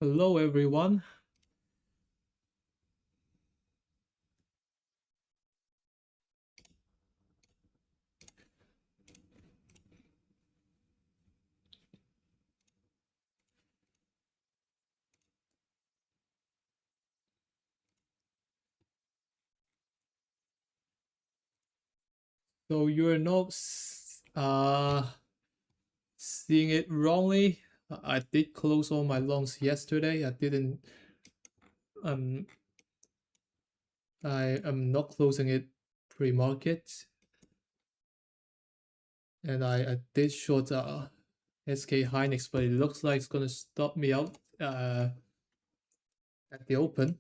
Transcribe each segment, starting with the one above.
Hello, everyone. So you're not seeing it wrongly. I did close all my longs yesterday. I didn't. Um, I am not closing it pre-market, and I did short SK Hynix, but it looks like it's gonna stop me out at the open.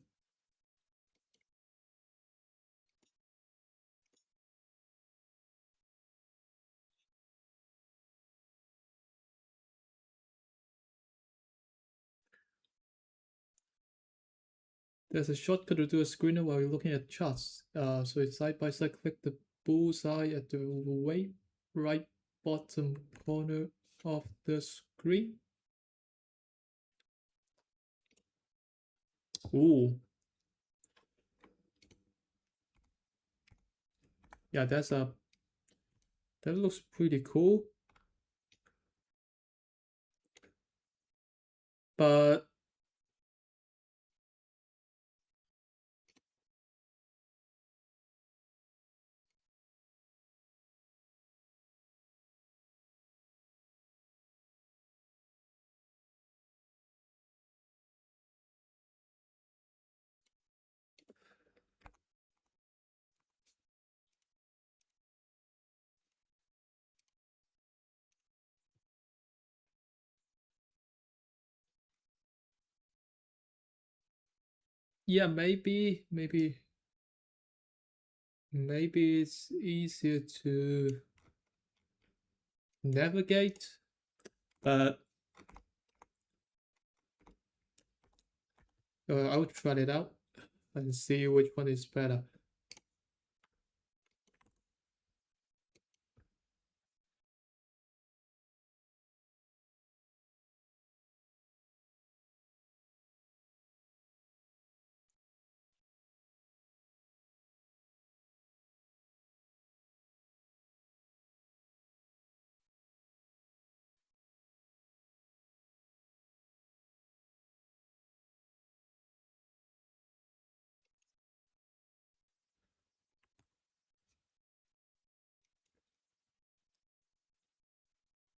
There's a shortcut to do a screener while you're looking at charts. So it's side by side. Click the bullseye at the way right bottom corner of the screen. Ooh, yeah, that looks pretty cool. But yeah, maybe it's easier to navigate, but I will try it out and see which one is better.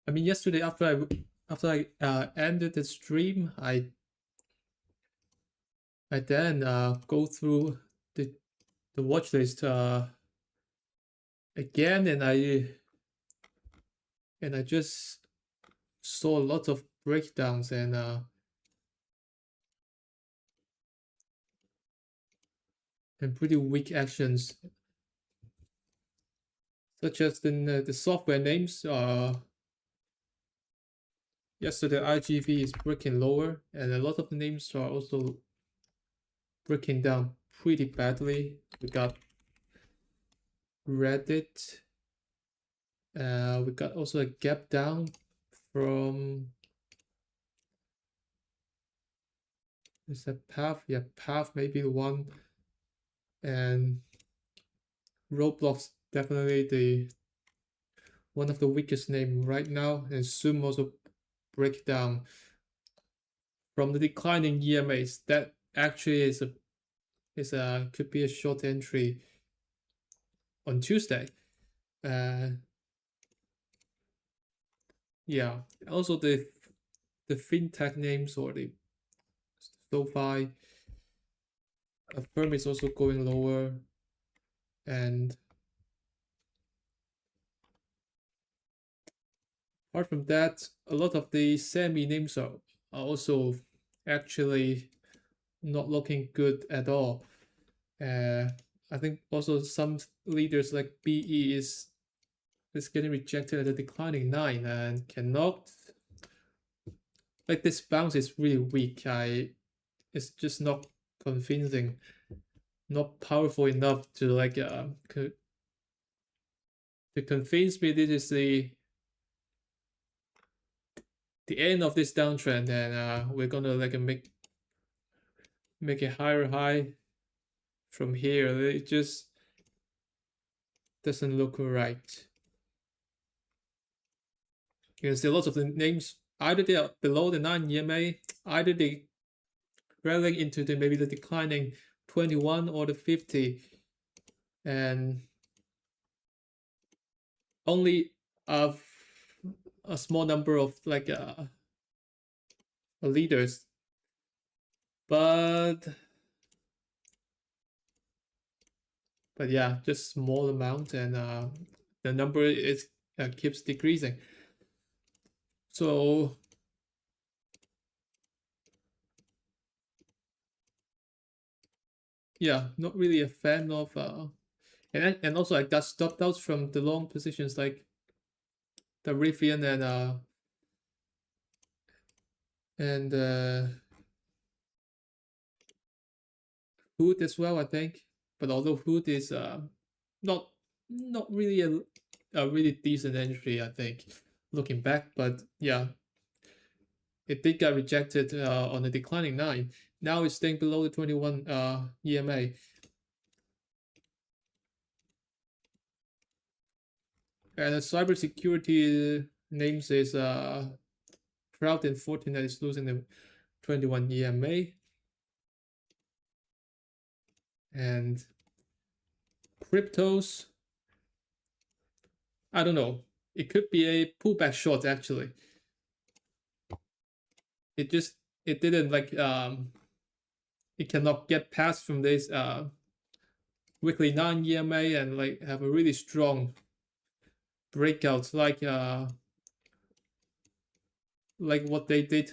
I mean, yesterday after I ended the stream, I then go through the watch list again, and I just saw a lot of breakdowns and pretty weak actions, such as the software names. Yesterday IGV is breaking lower, and a lot of the names are also breaking down pretty badly. We got Reddit. We got also a gap down from, is that Path? Yeah, Path maybe one, and Roblox definitely the one of the weakest name right now, and Zoom also break down from the declining EMAs. That actually is a could be a short entry on Tuesday. Uh, yeah. Also the fintech names or the SoFi, Affirm is also going lower, and apart from that, a lot of the semi names are also actually not looking good at all. Uh, I think also some leaders like BE is getting rejected at a declining 9 and cannot, like, this bounce is really weak. It's just not convincing, not powerful enough to to convince me this is the end of this downtrend, and we're gonna like make a higher high from here. It just doesn't look right. You can see lots of the names, either they are below the 9 EMA, either they rallying into the maybe the declining 21 or the 50, and only a small number of like leaders, but yeah, just small amount, and the number is keeps decreasing. So yeah, not really a fan of and also I got stopped out from the long positions like the Rivian and Hood as well, I think. But although Hood is not not really a really decent entry, I think, looking back. But yeah, it did get rejected on a declining 9. Now it's staying below the 21 EMA. And the cybersecurity names is Proud and Fortinet is losing the 21 EMA. And cryptos, I don't know. It could be a pullback short actually. It just it didn't like it cannot get past from this weekly 9 EMA and like have a really strong breakout like what they did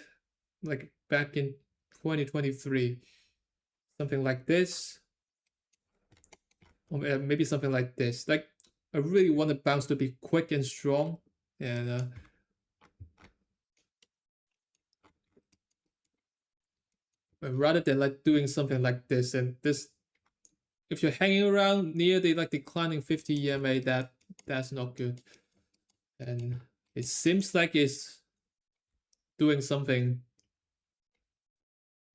like back in 2023, something like this, or maybe something like this. Like I really want the bounce to be quick and strong, and rather than like doing something like this. And this, if you're hanging around near the like declining 50 EMA, that's not good. And it seems like it's doing something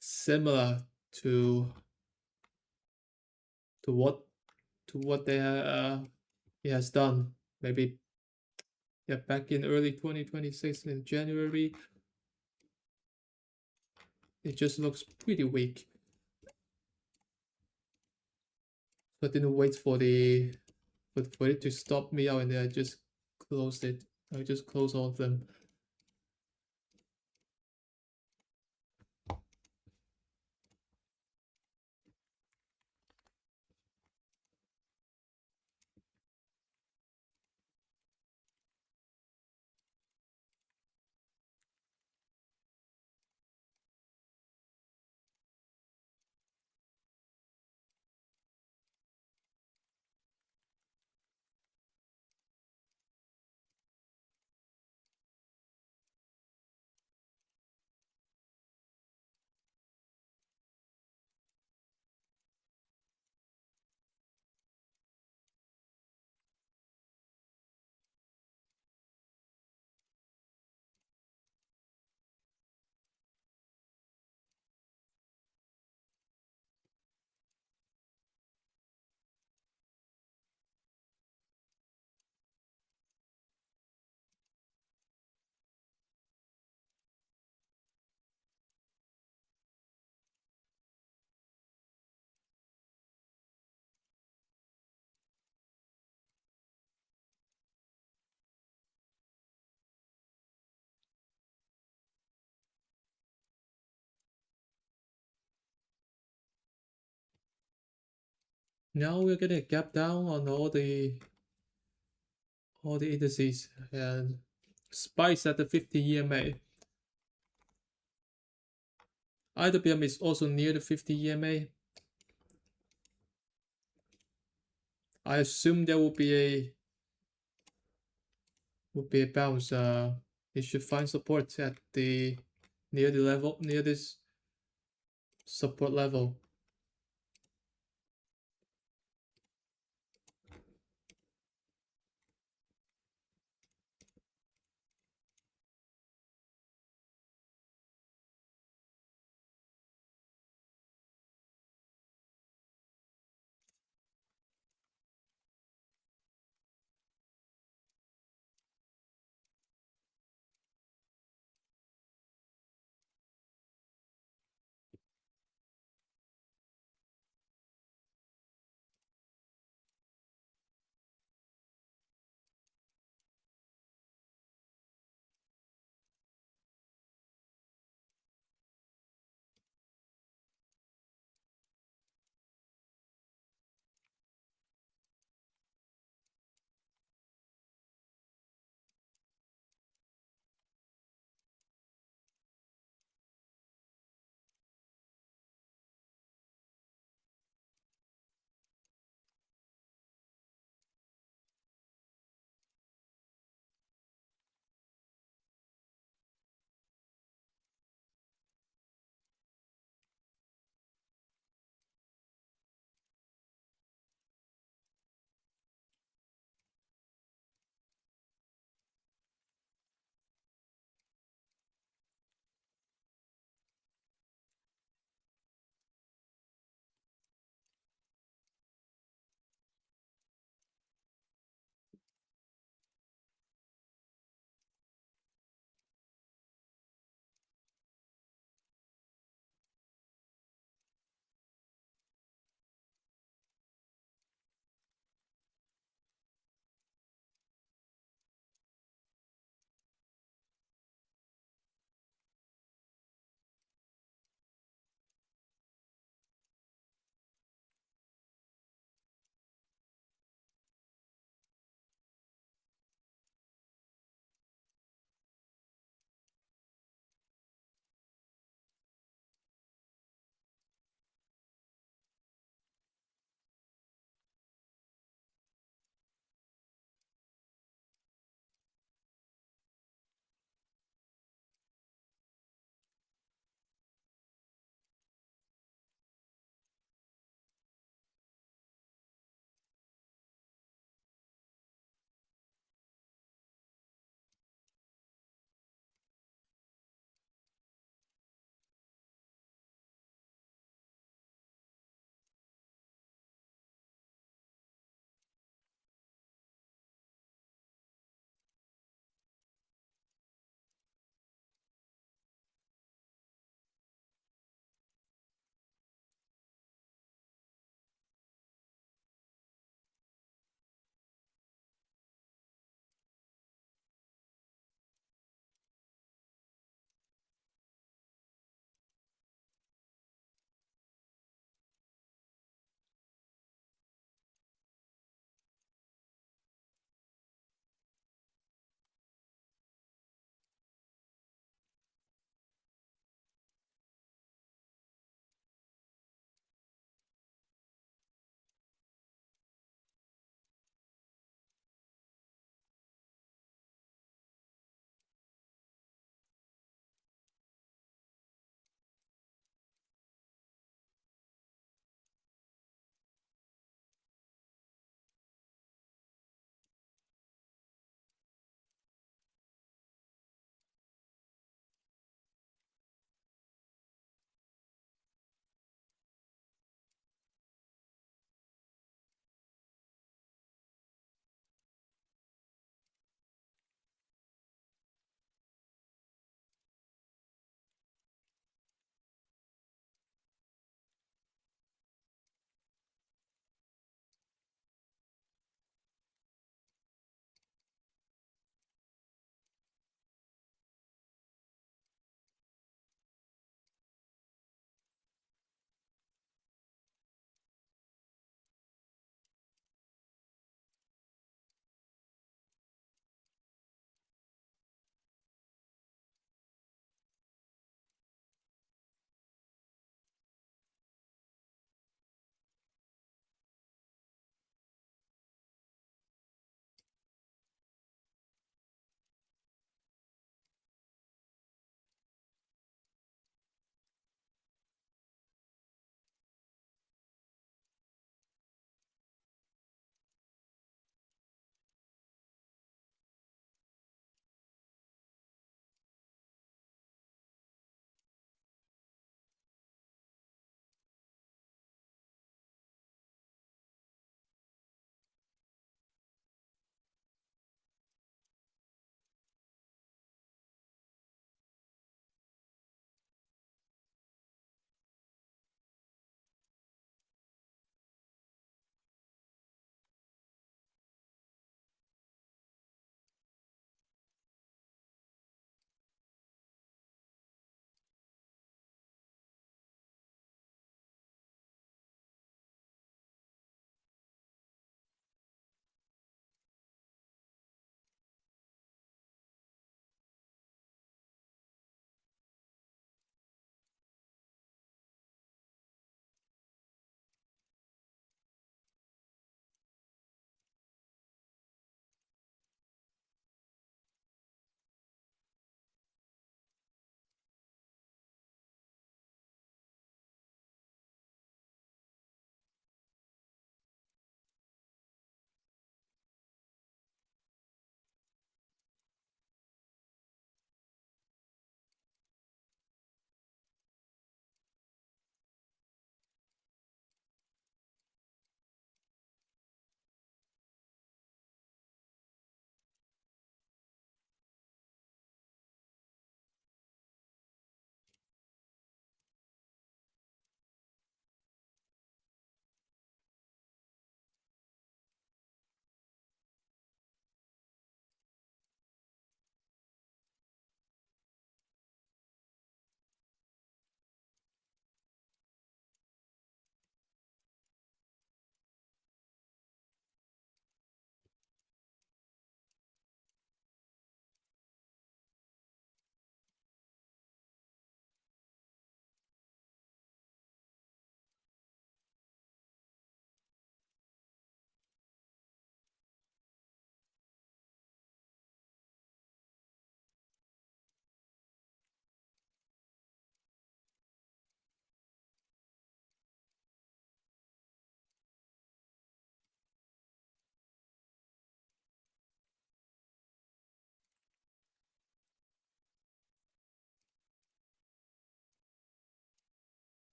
similar to what they he has done maybe, yeah, back in early 2026 in January. It just looks pretty weak. So I didn't wait for it to stop me out, and then I just closed it. I just closed all of them. Now we're getting a gap down on all the indices, and spikes at the 50 EMA. IWM is also near the 50 EMA. I assume there will be a bounce. It should find support at the near this support level.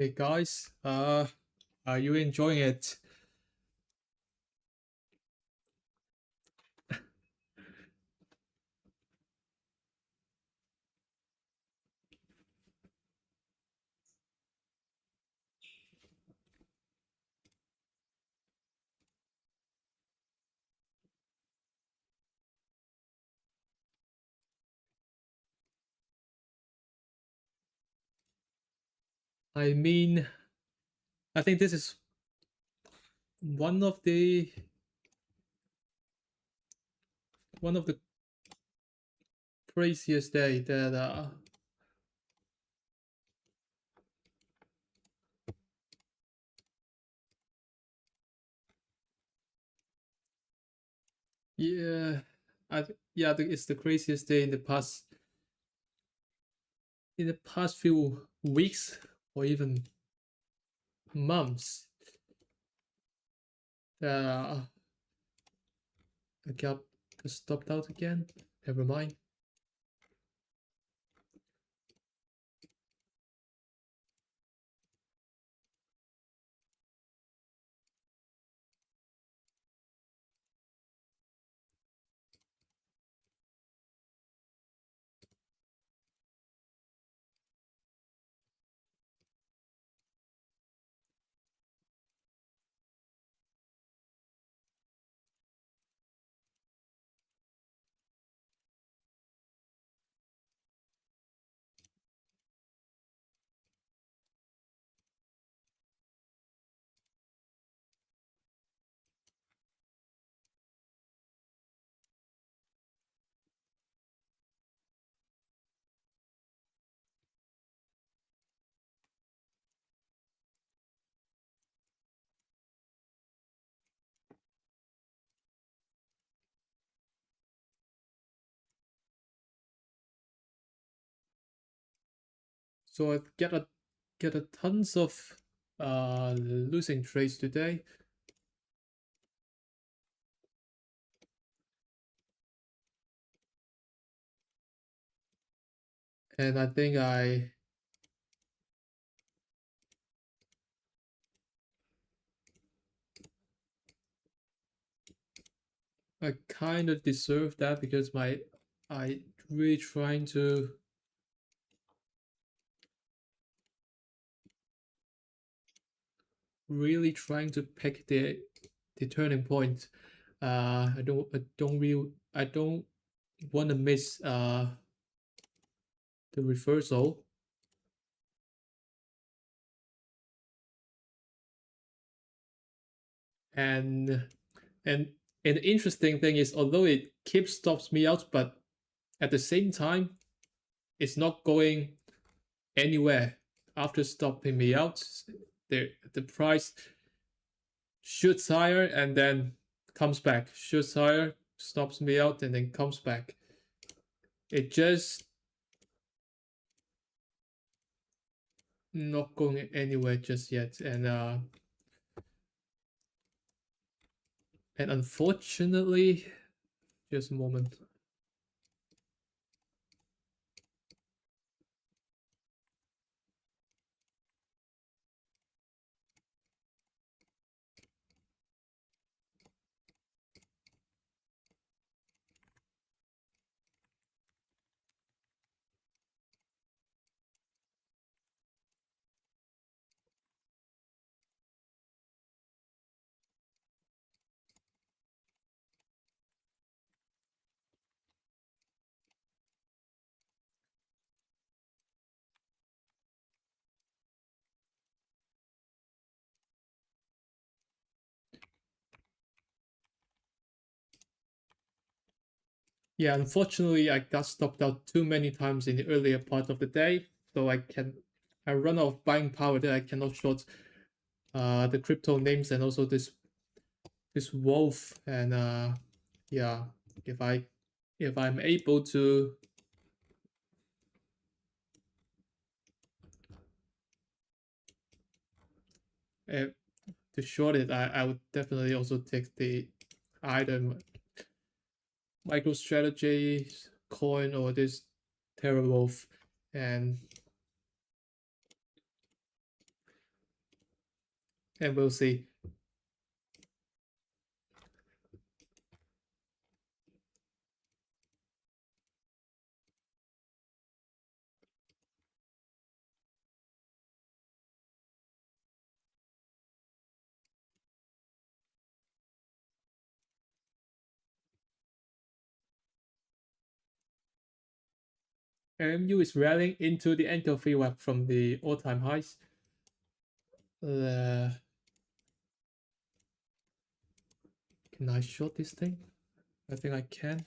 Hey guys, are you enjoying it? I mean, I think this is one of the one of the craziest day that yeah, yeah, I think it's the craziest day in the past few weeks or even months. Uh, I got stopped out again. Never mind. So I get a tons of losing trades today. And I think I kind of deserve that because I really trying to pick the turning point. I don't want to miss the reversal. And and and the interesting thing is, although it keeps stops me out, but at the same time, it's not going anywhere after stopping me out. The price shoots higher and then comes back, shoots higher, stops me out, and then comes back. It just not going anywhere just yet, and unfortunately, just a moment. Yeah, unfortunately, I got stopped out too many times in the earlier part of the day, so I run out of buying power that I cannot short the crypto names and also this wolf. And yeah, if I if I'm able uh, to short it, I would definitely also take the either MicroStrategy coin or this TerraWolf. And and we'll see. MU is rallying into the anchor VWAP from the all-time highs. Uh, can I short this thing? I think I can.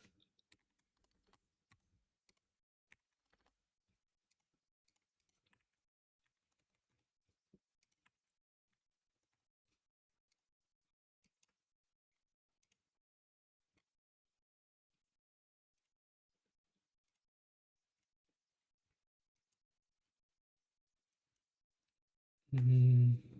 Mm.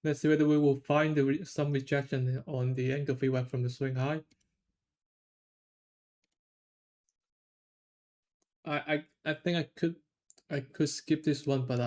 Let's see whether we will find some rejection on the anchor VWAP from the swing high. I think I could skip this one, but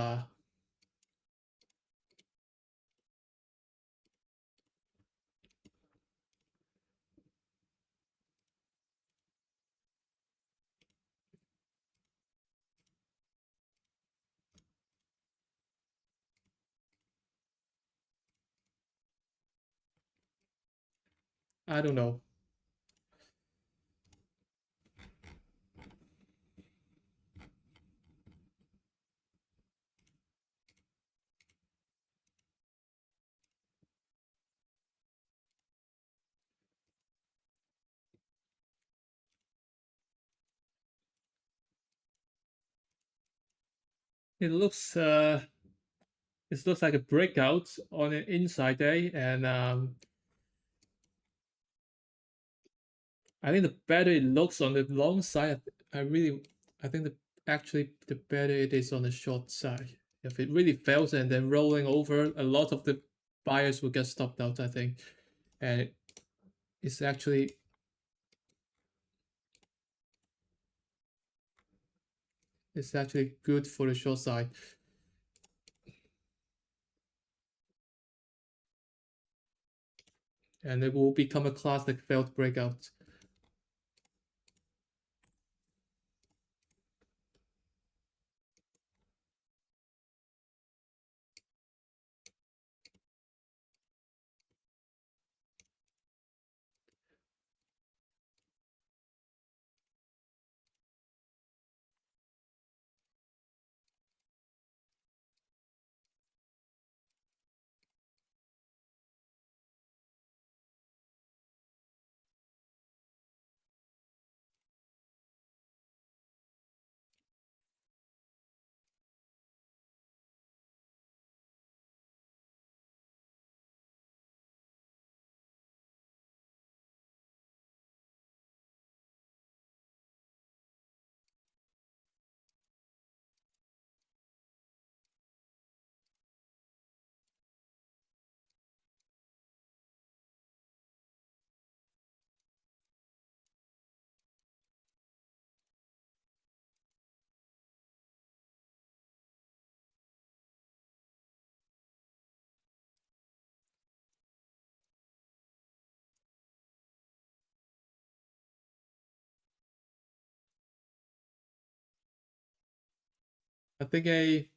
I don't know. It looks like a breakout on an inside day, and I think the better it looks on the long side, I think the better it is on the short side. If it really fails and then rolling over, a lot of the buyers will get stopped out, I think, and it's actually good for the short side, and it will become a classic failed breakout. I think a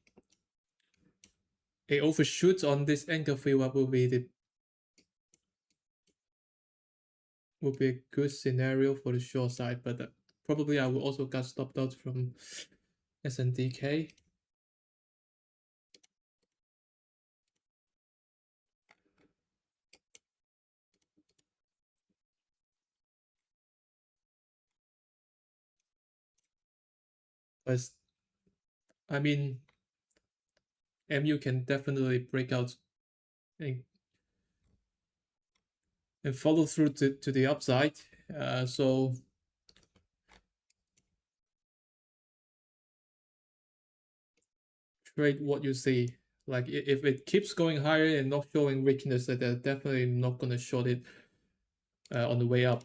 overshoot on this anchor VWAP will be a good scenario for the short side, but probably I will also get stopped out from SNDK. But I mean, MU can definitely break out and, and follow through to the upside. So trade what you see. Like if it keeps going higher and not showing weakness, then they're definitely not gonna short it on the way up.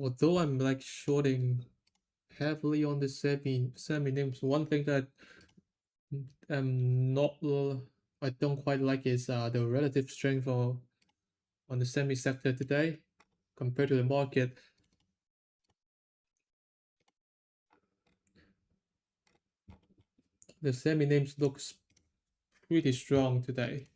although I'm like shorting heavily on the semi names, one thing that I'm not I don't quite like is the relative strength on the semi sector today compared to the market. The semi names looks pretty strong today.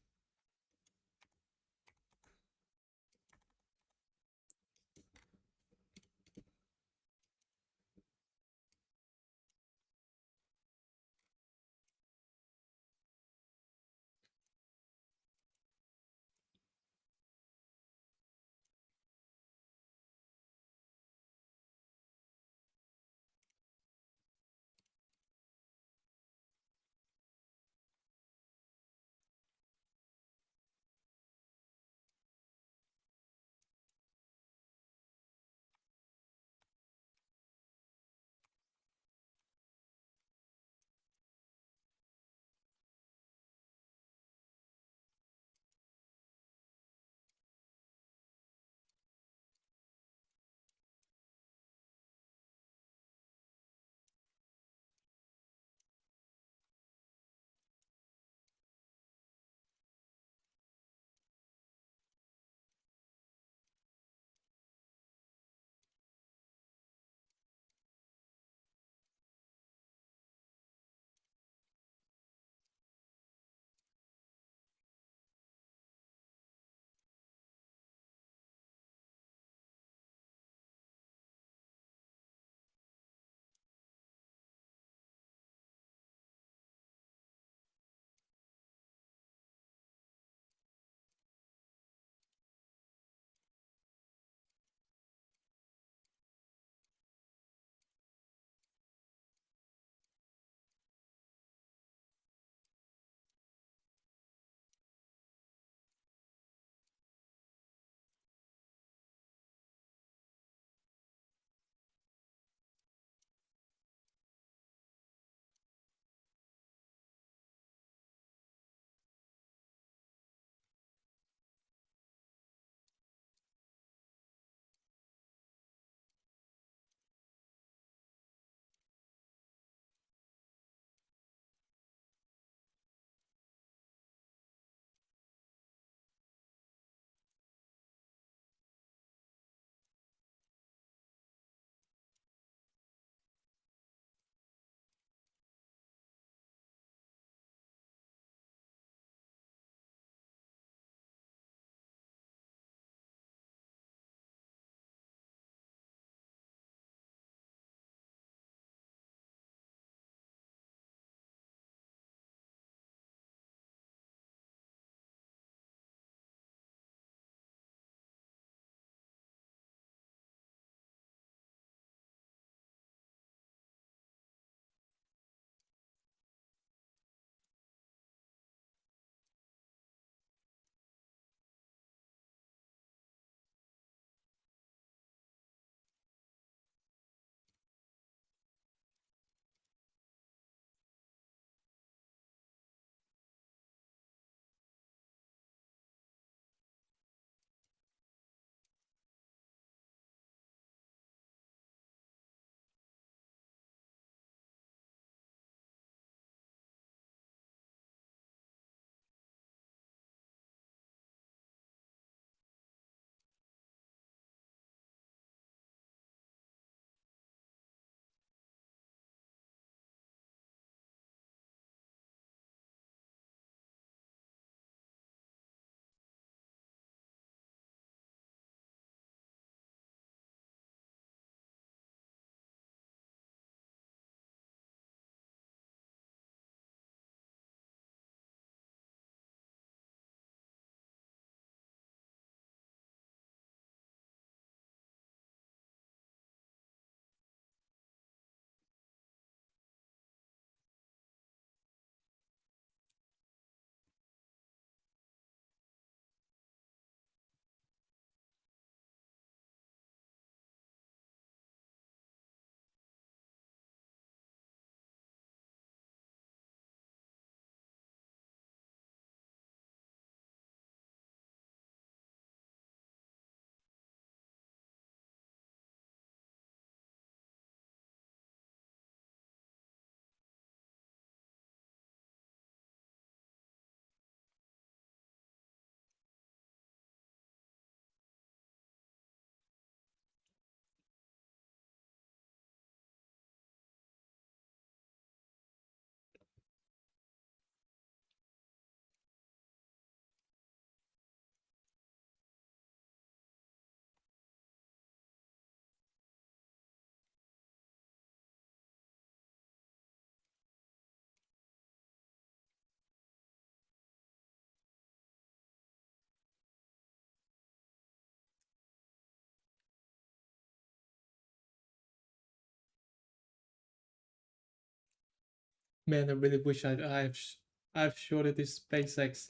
Man, I really wish I've shorted this SpaceX.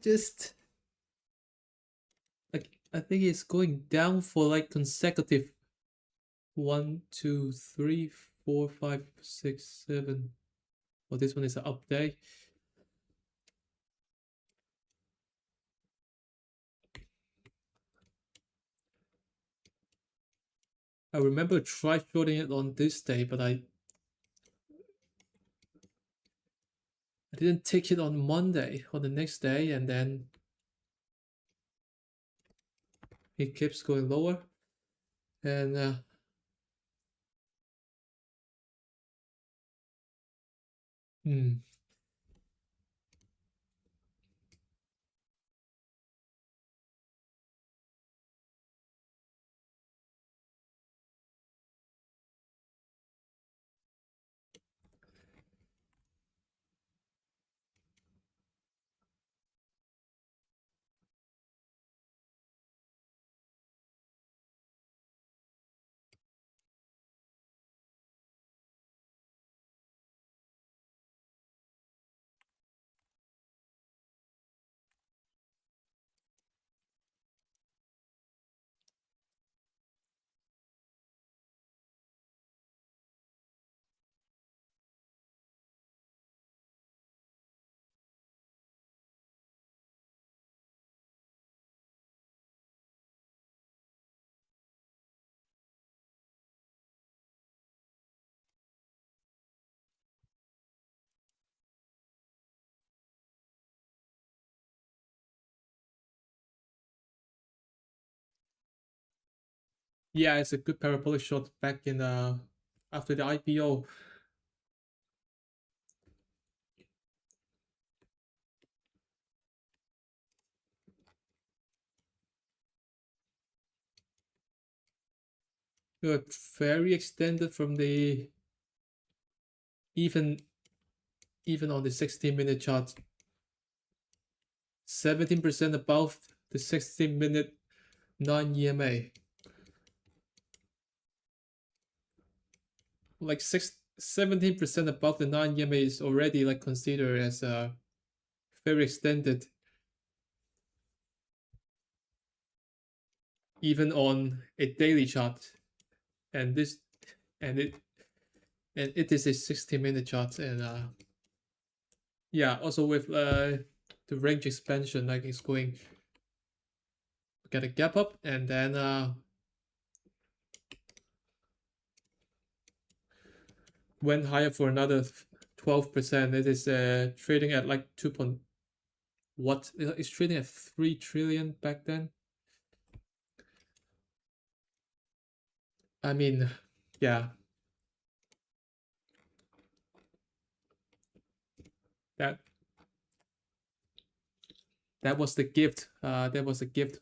Just like I think it's going down for like consecutive 1, 2, 3, 4, 5, 6, 7. Well, this one is an up day. I remember try shorting it on this day, but I didn't take it on Monday or the next day, and then it keeps going lower. And hmm. Yeah, it's a good parabolic shot back in after the IPO. Very extended from the even even on the 16-minute chart, 17% above the 16-minute 9 EMA. Like 17% above the 9 EMA is already like considered as a very extended, even on a daily chart. And this and it is a 60-minute chart, and yeah, also with the range expansion, like it's going get a gap up and then went higher for another 12%. It is trading at like 2 point what, it's trading at 3 trillion back then. I mean, yeah, that that was the gift. That was a gift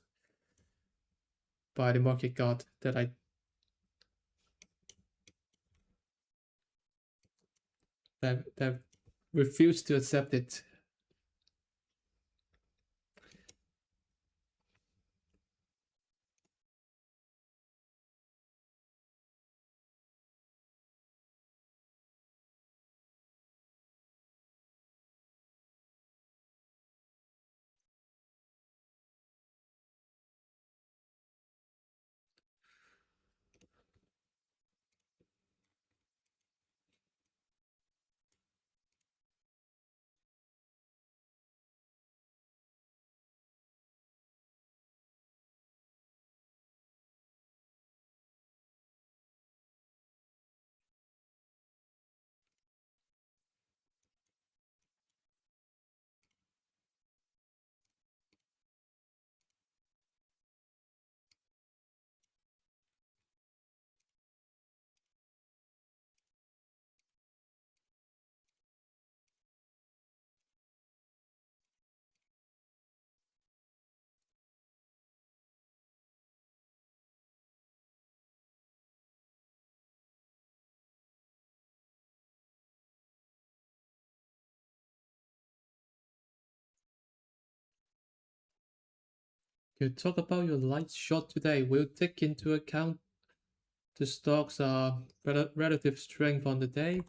by the market god that I that refused to accept it. You talk about your light shot today. We'll take into account the stocks are relative strength on the day.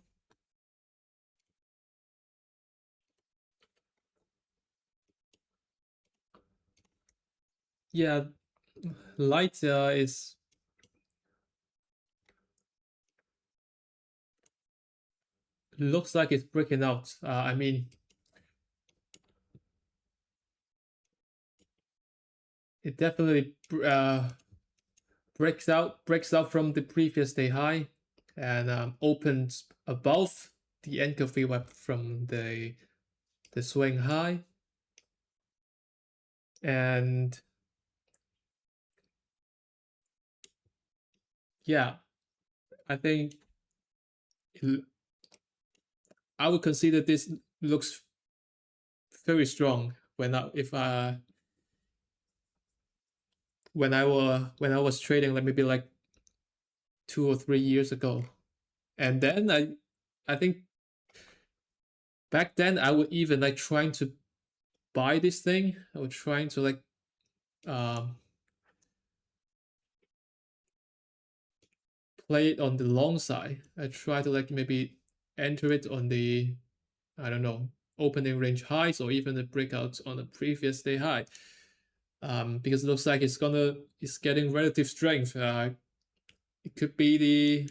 Yeah, light is looks like it's breaking out. I mean, it definitely breaks out from the previous day high, and opens above the entropy web from the swing high, and yeah, I think I would consider this looks very strong when when I was trading like maybe like 2 or 3 years ago. And then I think back then I would even like trying to buy this thing. I was trying to like um play it on the long side. I try to like maybe enter it on the, I don't know, opening range highs or even the breakouts on the previous day high. Because it looks like it's getting relative strength. It could be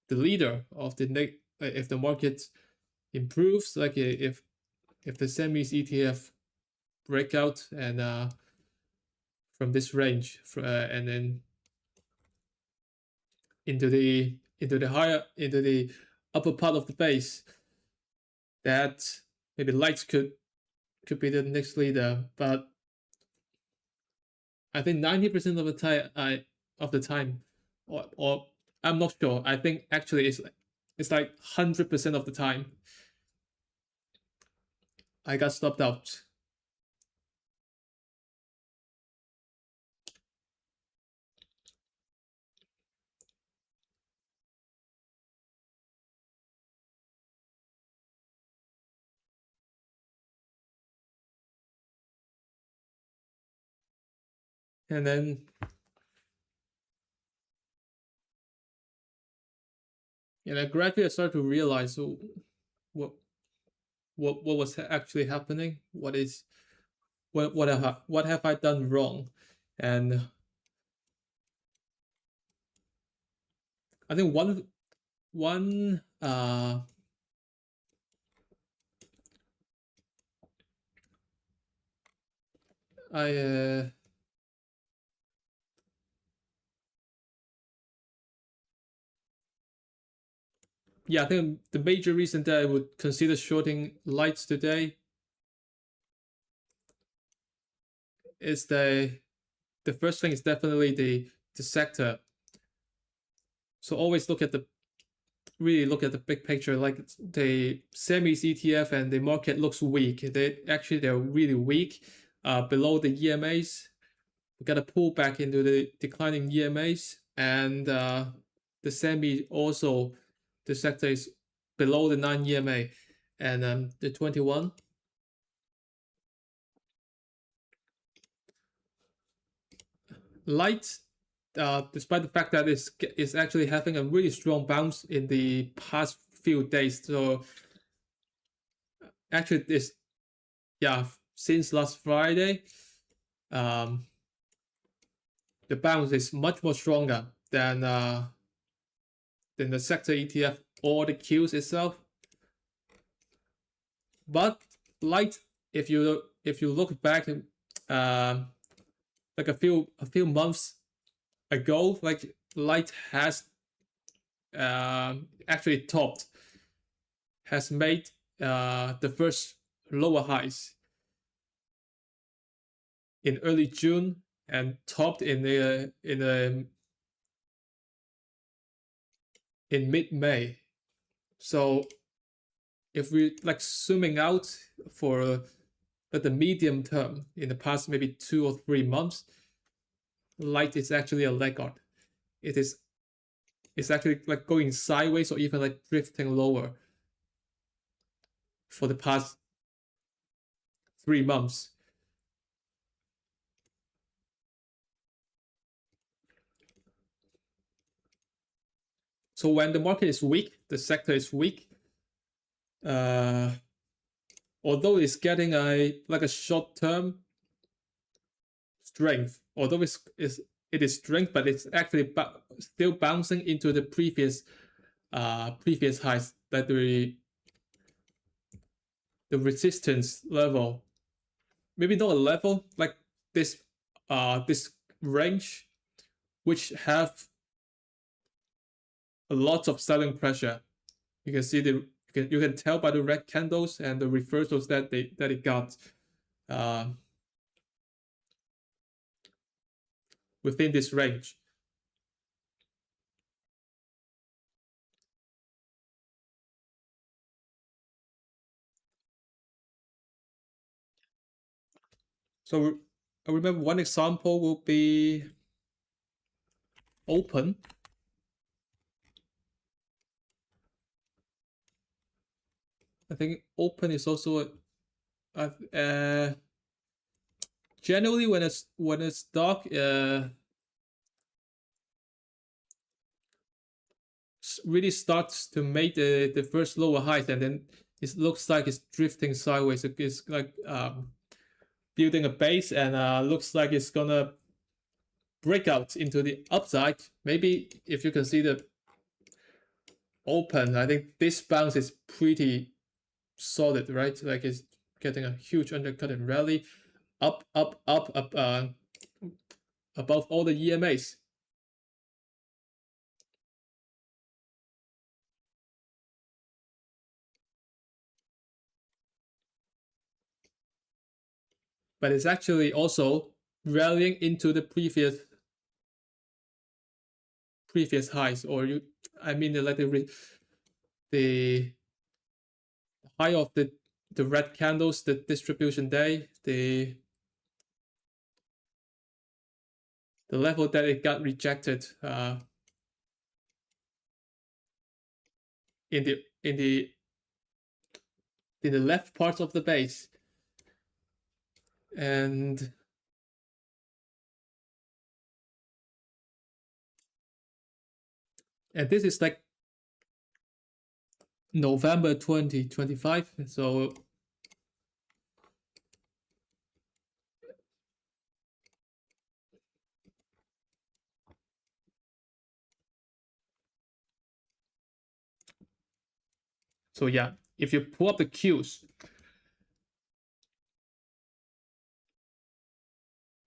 the leader of the if the market improves, like if the semis ETF breakout and from this range, and then into the upper part of the base, that maybe lights could be the next leader. But I think 90% of the time, or I'm not sure. I think actually it's like 100% of the time I got stopped out. And then gradually I started to realize what what was actually happening. What have I done wrong? And I think one I yeah, I think the major reason that I would consider shorting lights today is the first thing is definitely the sector. So always really look at the big picture. Like the semis ETF and the market looks weak. They're really weak. Below the EMAs, we got to pull back into the declining EMAs, and the semi also, the sector is below the 9 EMA, and the 21. Light, despite the fact that it's actually having a really strong bounce in the past few days. So actually, since last Friday, um, the bounce is much more stronger than the sector ETF or the Qs itself. But light, if you look back, like a few months ago, like light has actually topped, has made the first lower highs in early June and topped in mid May. So if we like zooming out for the medium term in the past maybe 2 or 3 months, light is actually a laggard. It's actually like going sideways or even like drifting lower for the past 3 months. So when the market is weak, the sector is weak, although it's getting a short-term strength, although it is strength, but it's actually still bouncing into the previous highs, that the resistance level, maybe not a level, like this range, which have a lot of selling pressure. You can see you can tell by the red candles and the reversals that it got within this range. So I remember one example will be Open. I think Open is also generally when a stock really starts to make the first lower highs, and then it looks like it's drifting sideways. It's like building a base, and looks like it's gonna break out into the upside. Maybe if you can see the Open, I think this bounce is pretty solid, right? Like it's getting a huge undercut and rally up above all the EMAs. But it's actually also rallying into the previous highs, or I mean the high of the red candles, the distribution day, the level that it got rejected in the left part of the base. And this is like November 2025. So yeah, if you pull up the Qs,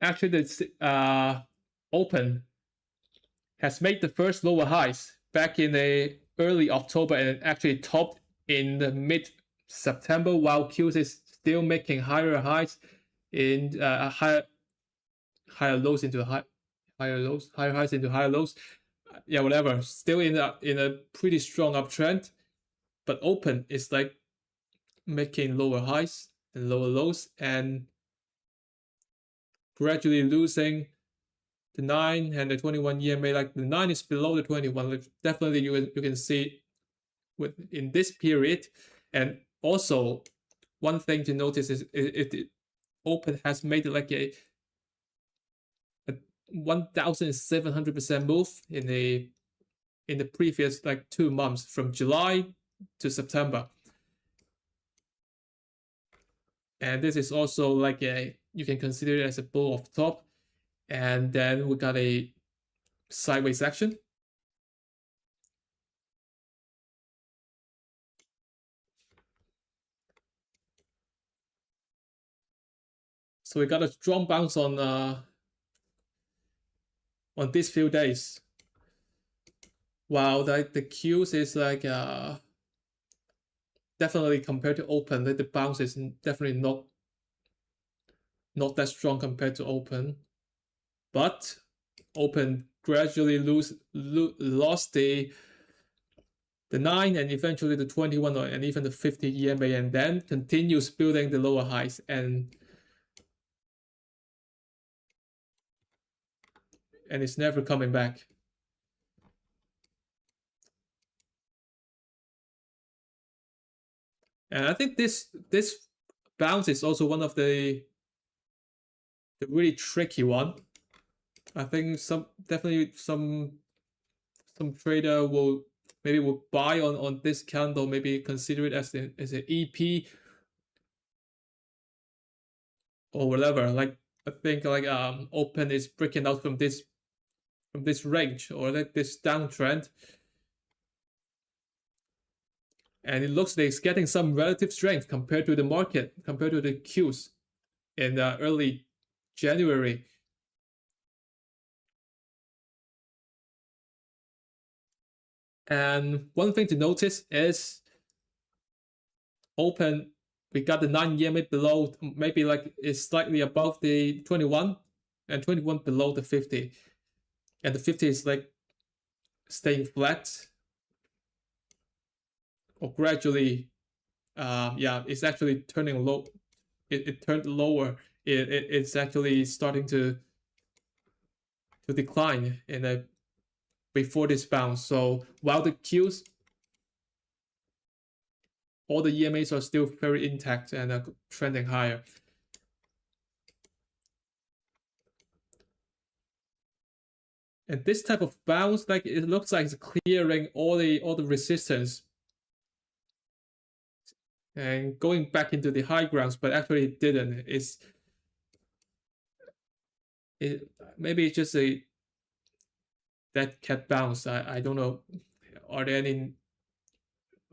actually the Open has made the first lower highs back in the early October, and actually topped in the mid-September, while Qs is still making higher highs in higher lows into higher lows, higher highs into higher lows. Yeah, whatever. Still in a pretty strong uptrend, but Open is like making lower highs and lower lows, and gradually losing the 9 and the 21 EMA. Like the 9 is below the 21. Like definitely you can see in this period. And also one thing to notice is it Open has made like a 1,700% move in the previous like 2 months, from July to September. And this is also like you can consider it as a bull off top. And then we got a sideways action. So we got a strong bounce on these few days. While the Qs is like definitely compared to Open, the bounce is definitely not that strong compared to Open. But Open gradually lost the 9 and eventually the 21 and even the 50 EMA, and then continues building the lower highs, and it's never coming back. And I think this bounce is also one of the really tricky one. I think definitely some trader will maybe we'll buy on this candle, maybe consider it as an EP or whatever. Like I think like open is breaking out from this range or like this downtrend, and it looks like it's getting some relative strength compared to the market, compared to the Qs in early January. And one thing to notice is open, we got the 9 EMA below, maybe like it's slightly above the 21 and 21 below the 50. And the 50 is like staying flat or gradually, yeah, it's actually turning low. It turned lower. It's actually starting to decline in a before this bounce. So while the Qs, all the EMAs are still very intact and are trending higher. And this type of bounce, like it looks like it's clearing all the resistance and going back into the high grounds, but actually it didn't. Maybe it's just a dead cat bounce. I don't know. Are there any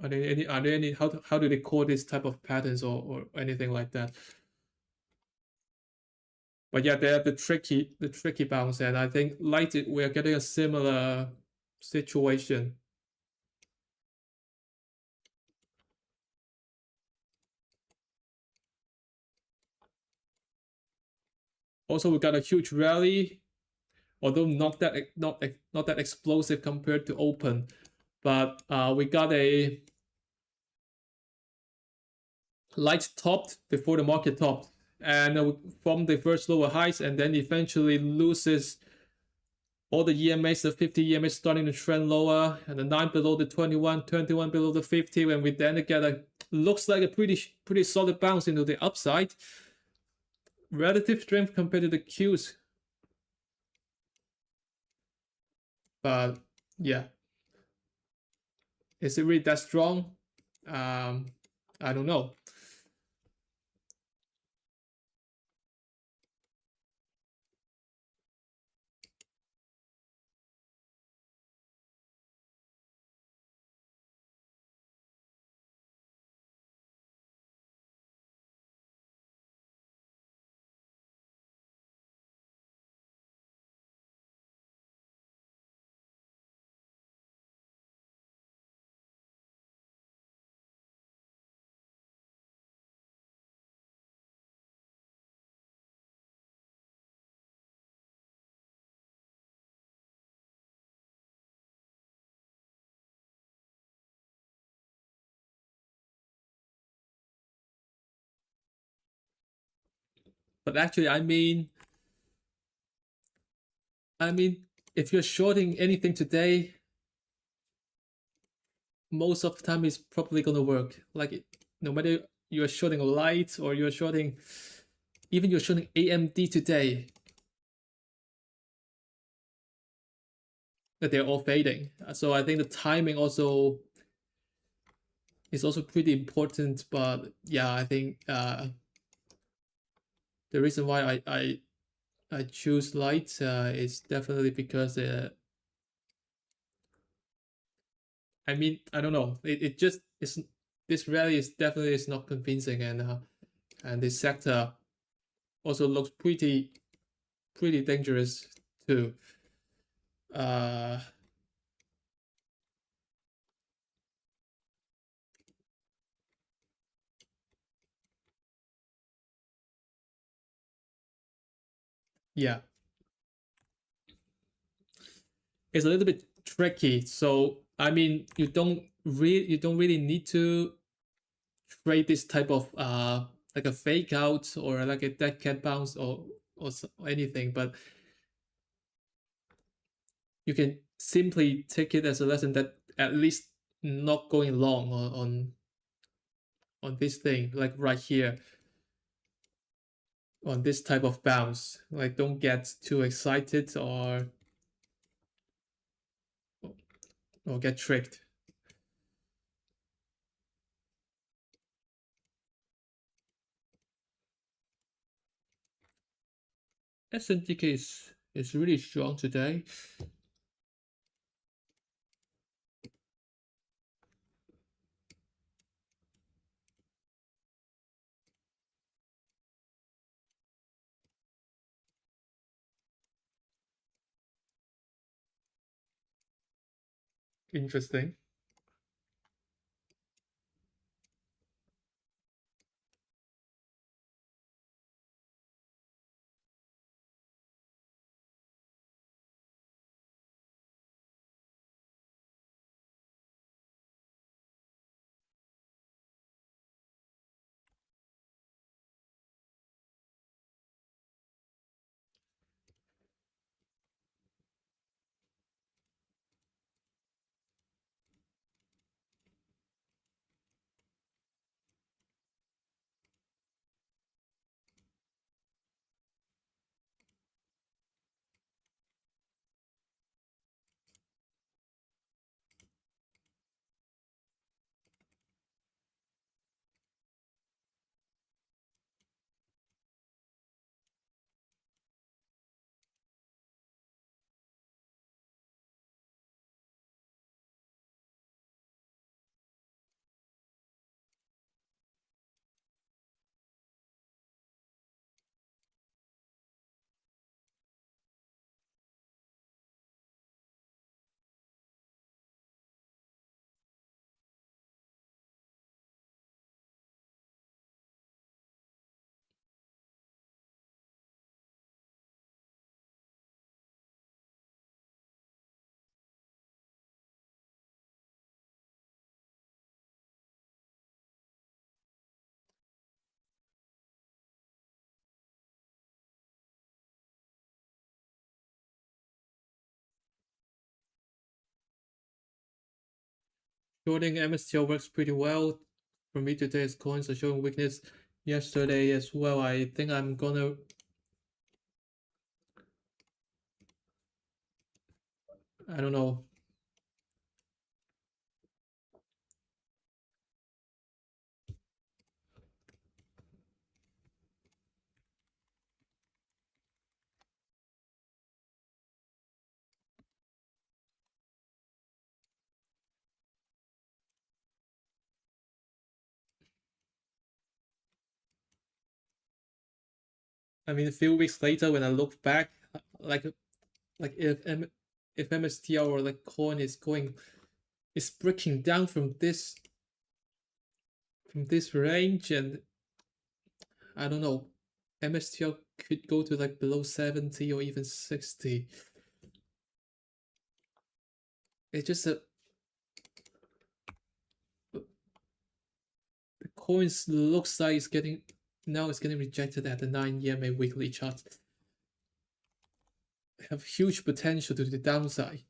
how do they call this type of patterns or anything like that? But yeah, they're the tricky bounce, and I think light we're getting a similar situation. Also, we got a huge rally, although not that explosive compared to open, but we got a light topped before the market topped, and from the first lower highs, and then eventually loses all the EMAs, the 50 EMAs starting to trend lower, and the 9 below the 21, 21 below the 50, and we then get a looks like a pretty solid bounce into the upside. Relative strength compared to the Qs. But yeah, is it really that strong? I don't know. But actually, I mean, if you're shorting anything today, most of the time it's probably gonna work. Like no matter you're shorting light or you're shorting, even you're shorting AMD today, that they're all fading. So I think the timing also is also pretty important. But yeah, I think the reason why I choose light is definitely because I mean, I don't know. It just is, this rally is definitely is not convincing, and this sector also looks pretty dangerous too. Yeah, it's a little bit tricky. So I mean, you don't really need to trade this type of like a fake out or like a dead cat bounce or anything, but you can simply take it as a lesson that at least not going long on this thing, like right here on this type of bounce. Like don't get too excited or get tricked. SNDK is really strong today. Interesting. Shorting MSTR works pretty well. For me today, its coins are showing weakness. Yesterday as well. I think I'm gonna. I don't know. I mean, a few weeks later, when I look back, like if MSTR or like coin is breaking down from this range, and I don't know, MSTR could go to like below 70 or even 60. It's just a the coins looks like it's getting now it's getting rejected at the 9 EMA weekly chart. Have huge potential to the downside.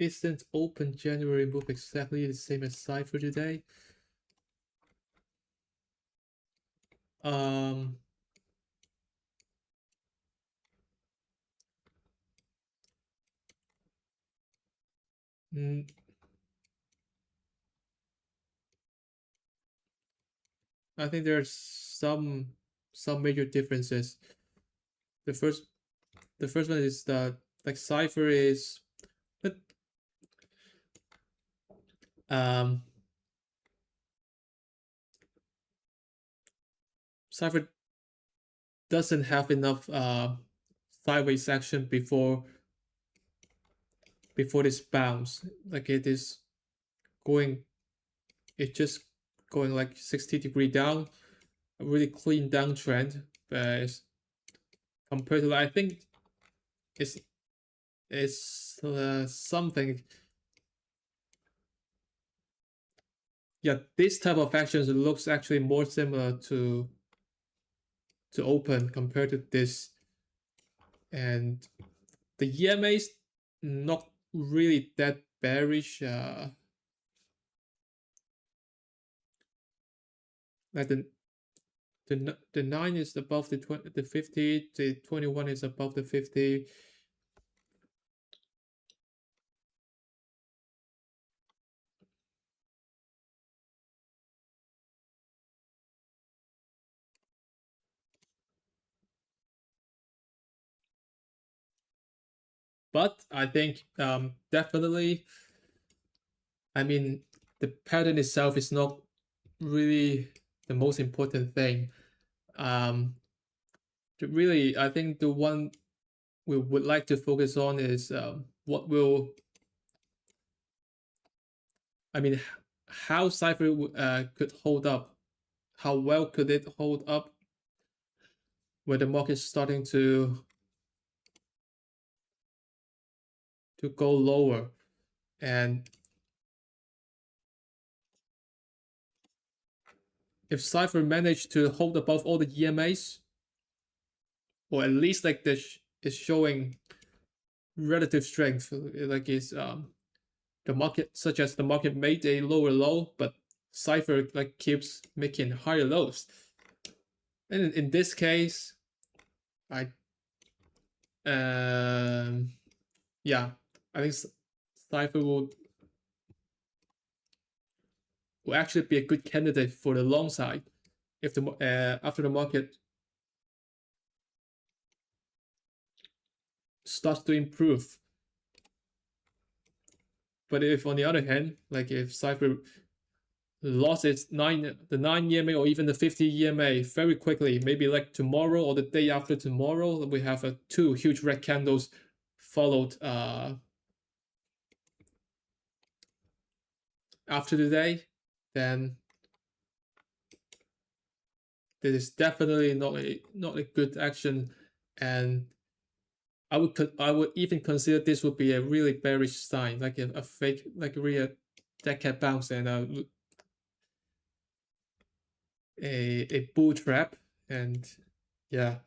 isn't open January move exactly the same as Cypher today? Um, mm, I think there's some major differences. The first the first one is that like Cypher is um Cypher doesn't have enough sideways action before this bounce. Like it is going it's just going like 60-degree down, a really clean downtrend. But compared to that, I think it's something. Yeah, this type of actions looks actually more similar to open compared to this, and the EMA's not really that bearish. Like the 9 is above the 50, the 21 is above the 50. But I think definitely, I mean, the pattern itself is not really the most important thing. Really, I think the one we would like to focus on is what will, I mean, how Cypher could hold up. How well could it hold up when the market is starting to go lower? And if Cypher managed to hold above all the EMAs, or at least like this is showing relative strength, like it's the market, such as the market made a lower low, but Cypher like keeps making higher lows. And in this case, I yeah, I think Cypher will actually be a good candidate for the long side if the after the market starts to improve. But if on the other hand, like if Cypher lost its the 9 EMA or even the 50 EMA very quickly, maybe like tomorrow or the day after tomorrow, we have two huge red candles followed after the day, then this is definitely not a good action, and I would even consider this would be a really bearish sign, like a fake, like a real dead cat bounce and a bull trap, and yeah.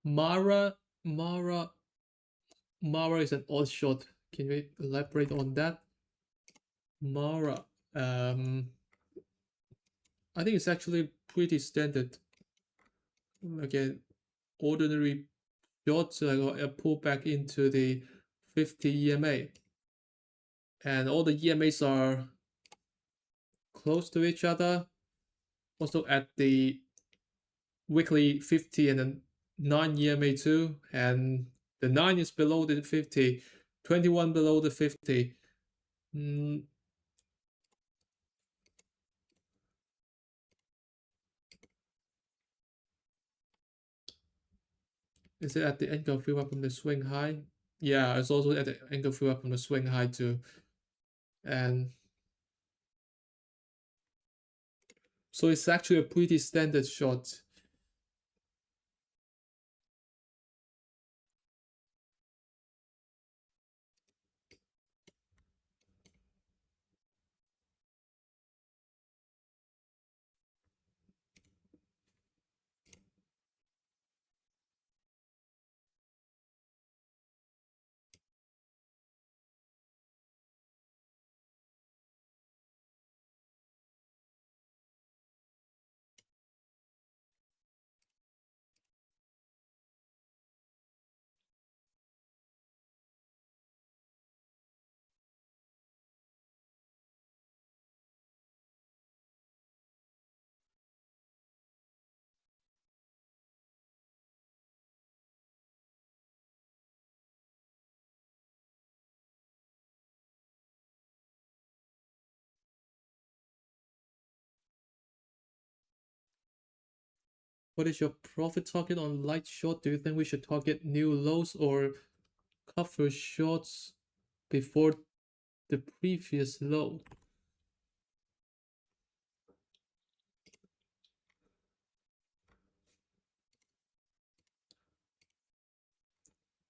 Mara, Mara, Mara is an odd shot. Can you elaborate on that? Mara, I think it's actually pretty standard. Again, ordinary shots like a pullback into the 50 EMA, and all the EMAs are close to each other. Also at the weekly 50 and then 9 EMA too, and the 9 is below the 50, 21 below the 50. Mm, Is it at the angle fill up from the swing high? Yeah, it's also at the angle fill up from the swing high too. And so it's actually a pretty standard shot. What is your profit target on light short? Do you think we should target new lows or cover shorts before the previous low?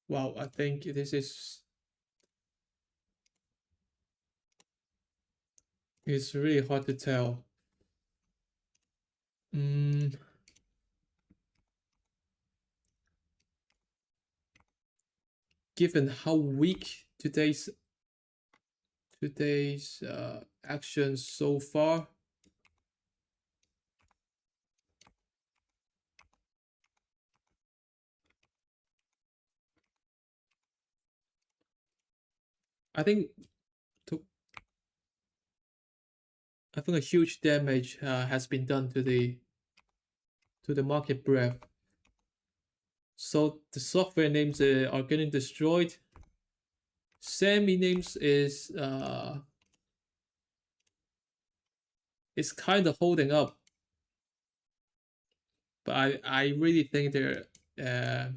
Wow, I think this is it's really hard to tell. Given how weak today's actions so far, I think to, I think a huge damage has been done to the market breadth. So the software names are getting destroyed. Semi names is kind of holding up, but I really think they're uh,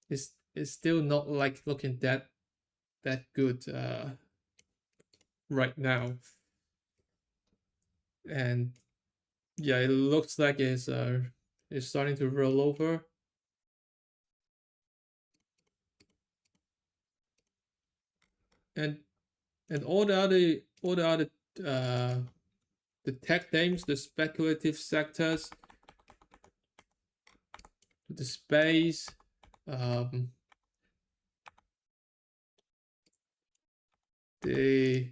it's still not like looking that good right now. And yeah, it looks like it's starting to roll over. And all the other uh the tech names, the speculative sectors, the space, um the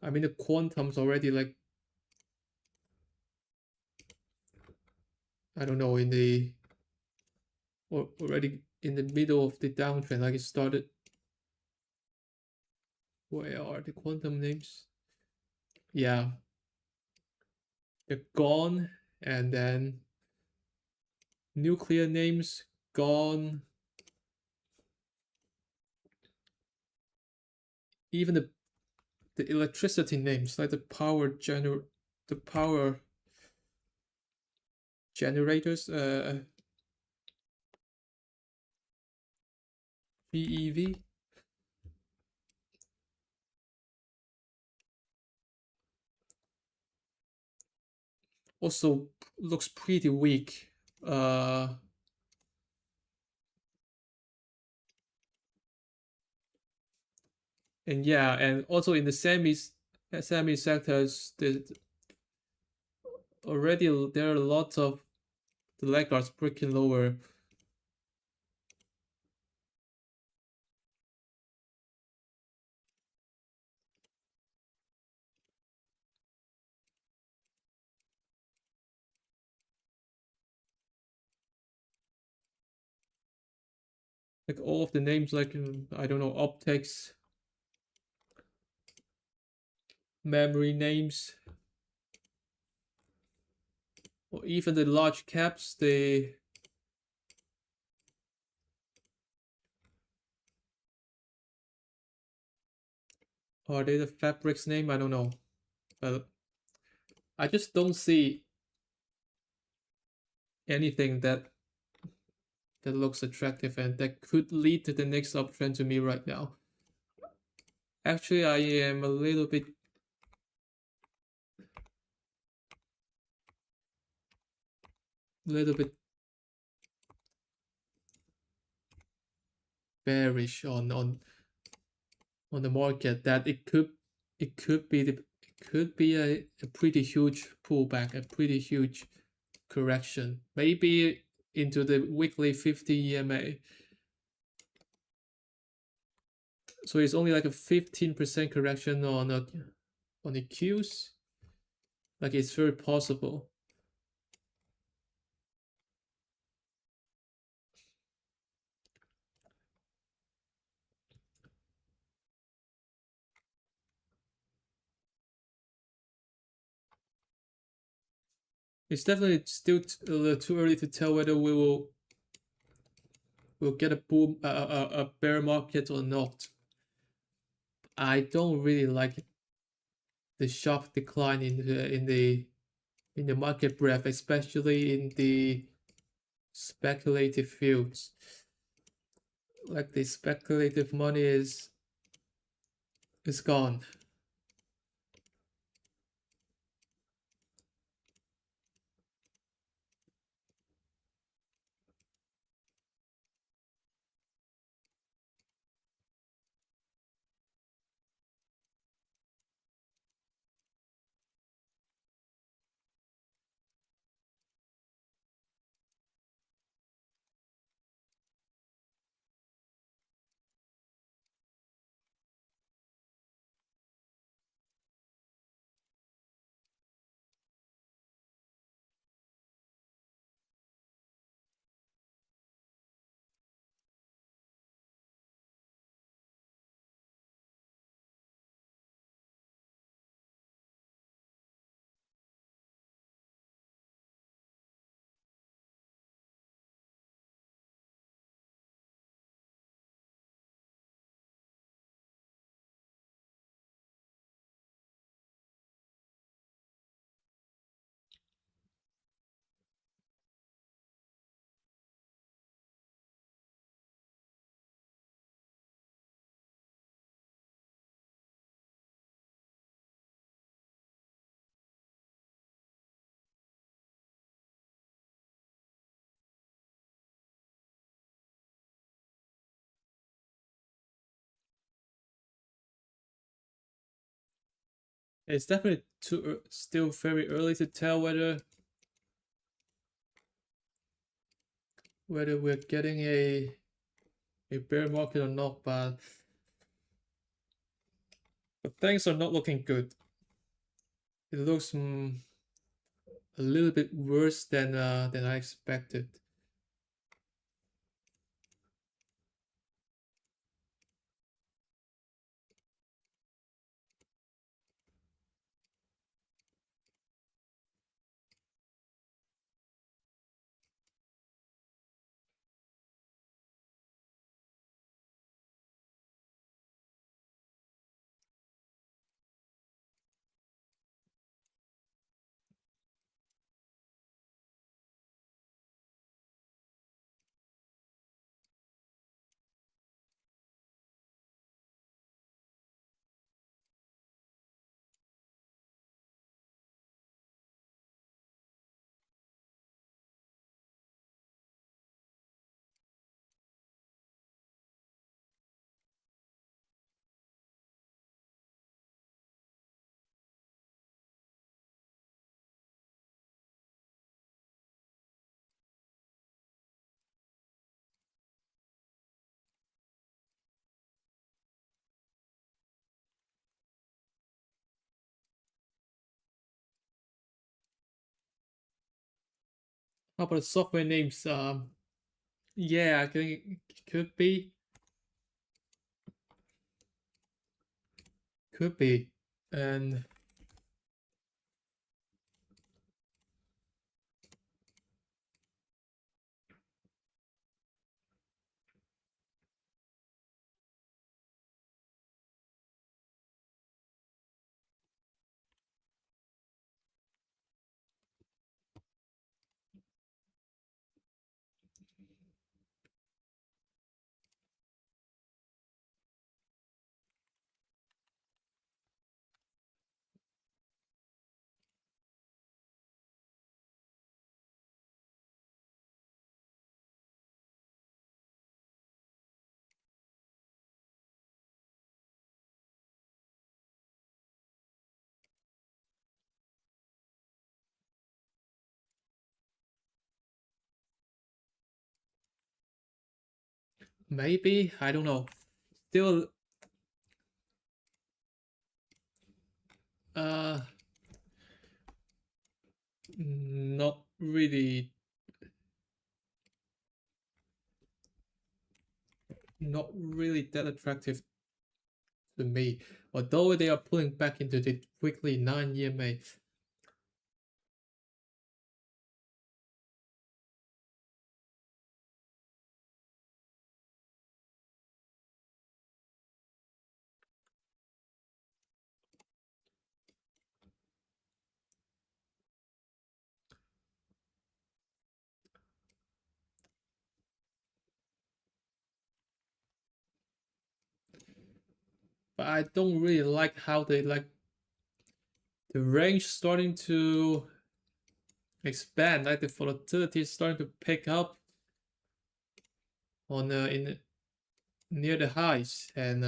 I mean the quantum's already like I don't know in the or already in the middle of the downtrend, like it started. Where are the quantum names? Yeah, they're gone, and then nuclear names gone. Even the electricity names, like the power generators, BEV, also looks pretty weak. And yeah, and also in the semi sectors, already there are lots of the laggards breaking lower. Like all of the names, like I don't know, optics, memory names, or even the large caps, are they the fabrics name? I don't know. But I just don't see anything that looks attractive and that could lead to the next uptrend to me right now. Actually, I am a little bit bearish on the market that it could be a pretty huge pullback, a pretty huge correction, maybe into the weekly 50 EMA. So it's only like a 15% correction on the Qs. Like it's very possible. It's definitely still too early to tell whether we'll get a boom a bear market or not. I don't really like the sharp decline in the market breadth, especially in the speculative fields. Like the speculative money is gone. It's definitely still very early to tell whether we're getting a bear market or not, but things are not looking good. It looks a little bit worse than I expected. How about the software names? Yeah, I think it could be, and Maybe, I don't know. Still, uh, not really, not really that attractive to me. Although they are pulling back into the weekly 9 EMA. But I don't really like how they like the range starting to expand, like the volatility is starting to pick up on in near the highs, and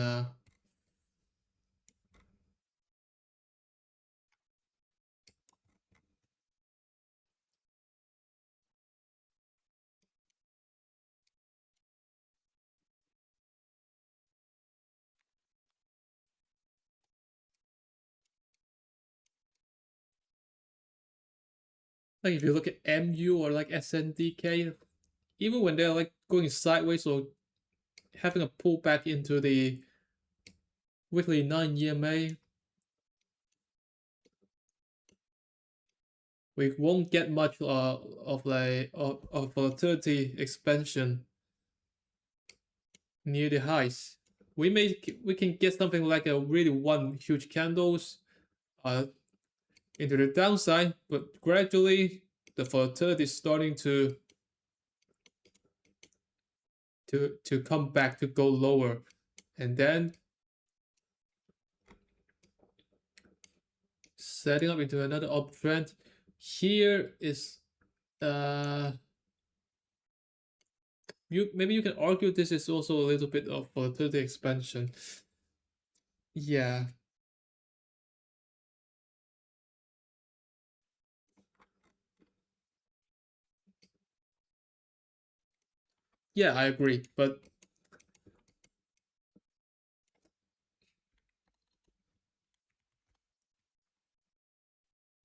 like if you look at MU or like SNDK, even when they're like going sideways or having a pullback into the weekly 9 EMA, we won't get much of volatility expansion near the highs. We can get something like a really one huge candles uh into the downside, but gradually the volatility is starting to come back to go lower, and then setting up into another uptrend. Here is uh maybe you can argue this is also a little bit of volatility expansion. Yeah, yeah, I agree, but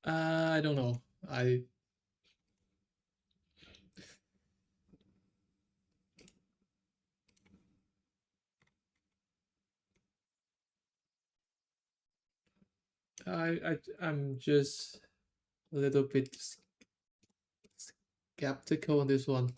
I don't know. I'm just a little bit skeptical on this one.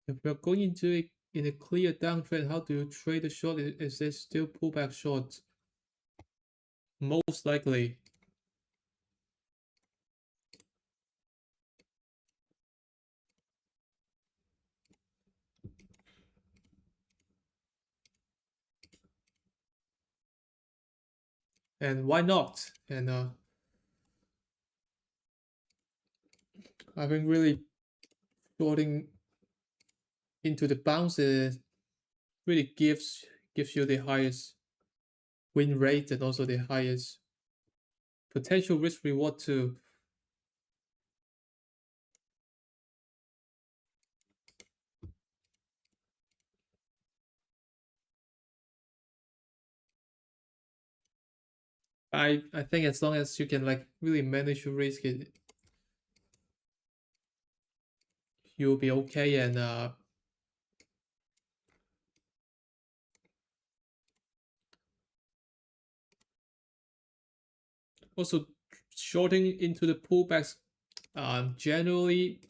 If we're going into it in a clear downtrend, how do you trade the short? Is it still pullback short? Most likely. And why not? And I think really shorting into the bounces really gives you the highest win rate and also the highest potential risk reward too. I think as long as you can like really manage your risk, you'll be okay. And also shorting into the pullbacks generally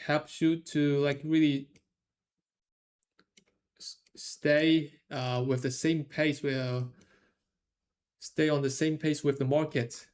helps you to like really stay with the same pace where stay on the same pace with the market.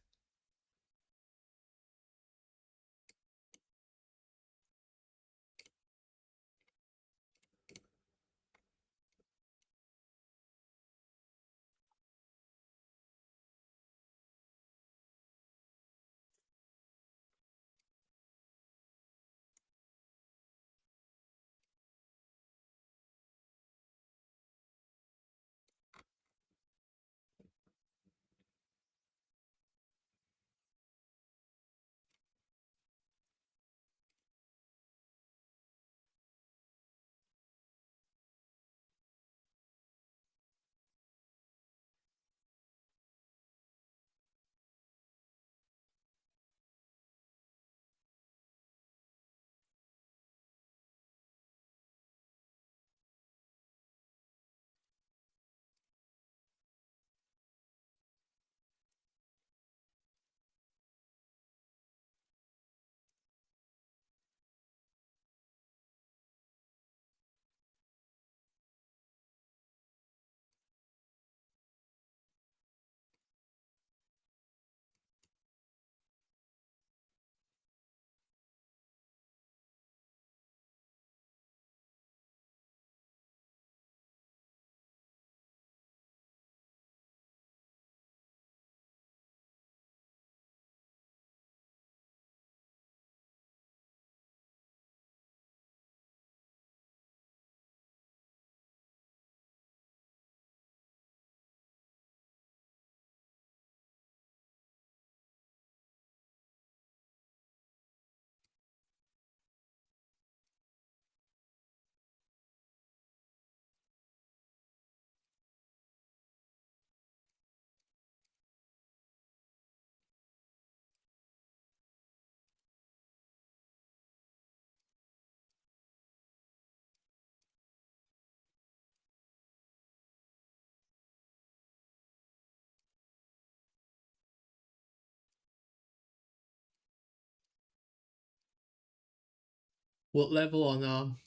What level on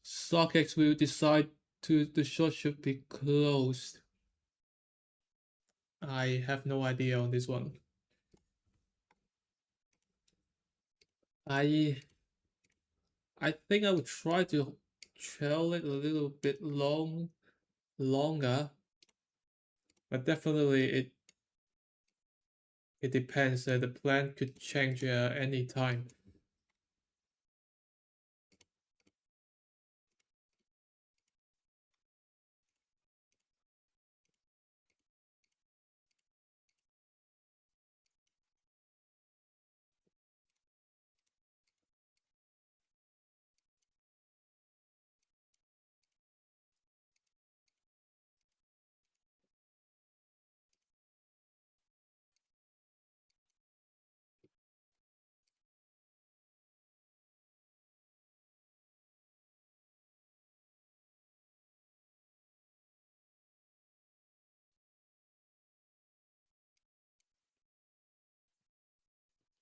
StockX will decide to the short should be closed? I have no idea on this one. I I think I would try to trail it a little bit longer, but definitely it depends. The plan could change any time.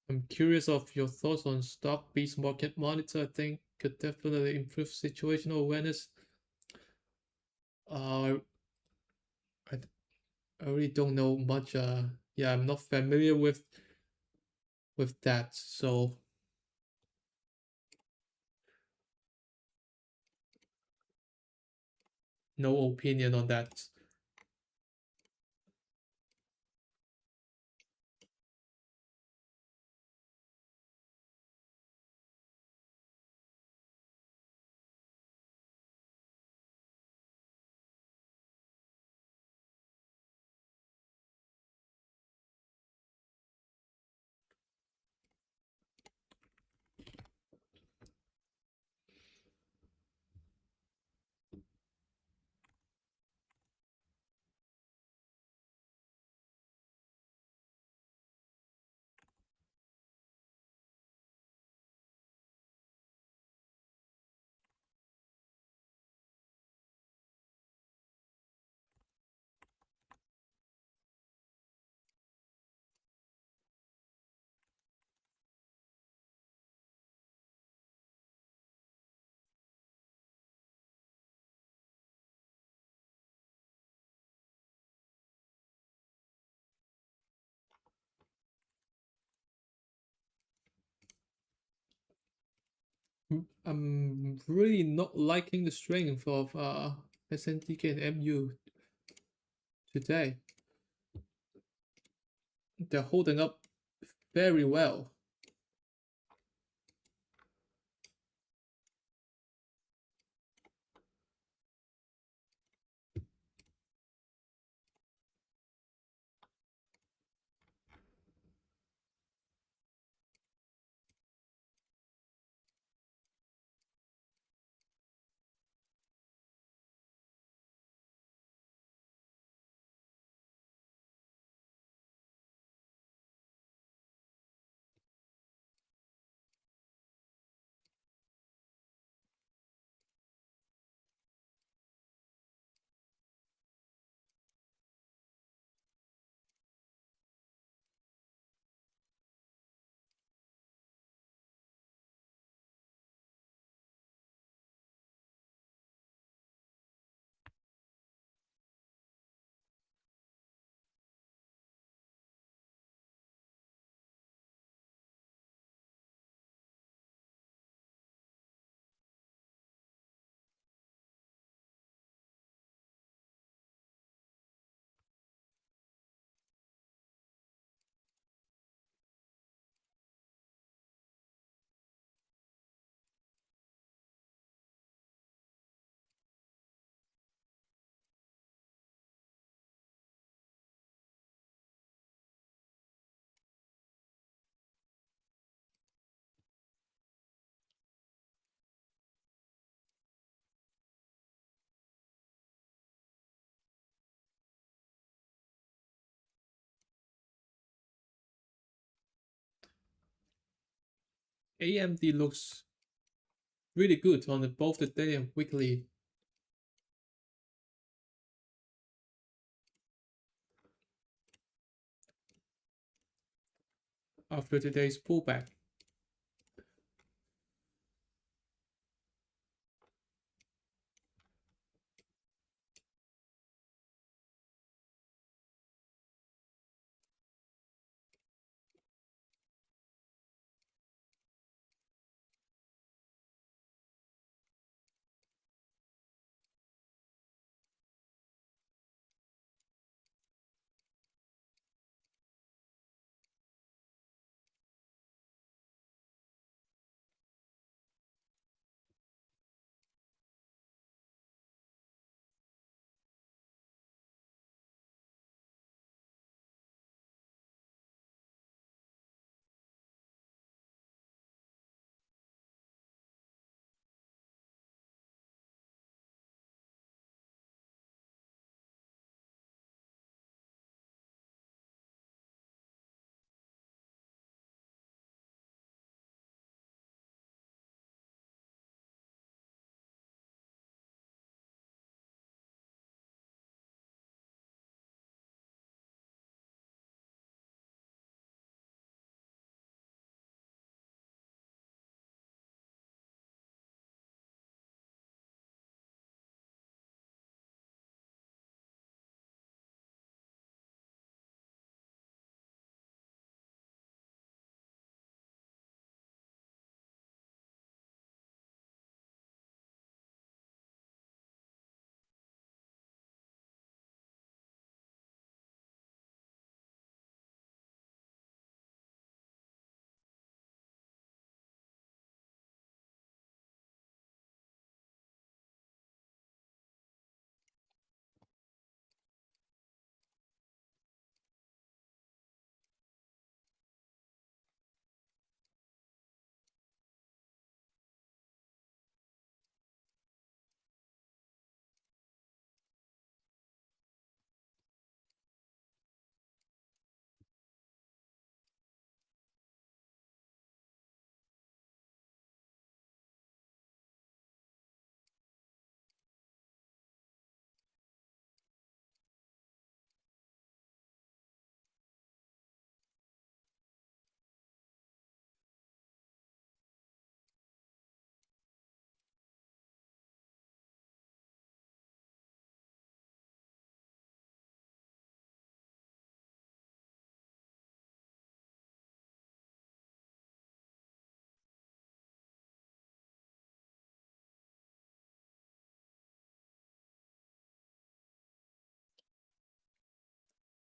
I'm curious of your thoughts on stock-based market monitor. I think could definitely improve situational awareness. Uh, I, I really don't know much. Yeah, I'm not familiar with that, so no opinion on that. I'm really not liking the strength of SNTK and MU today. They're holding up very well. AMD looks really good on both the daily and weekly after today's pullback.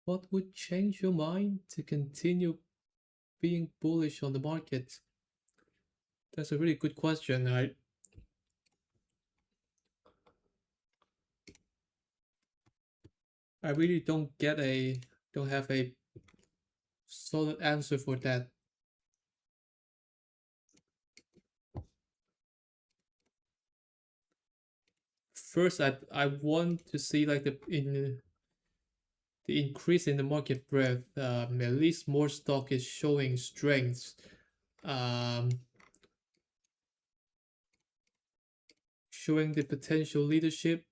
What would change your mind to continue being bullish on the market? That's a really good question. I really don't have a solid answer for that. First, I want to see like the increase in the market breadth. At least more stock is showing strength. Um, Showing the potential leadership.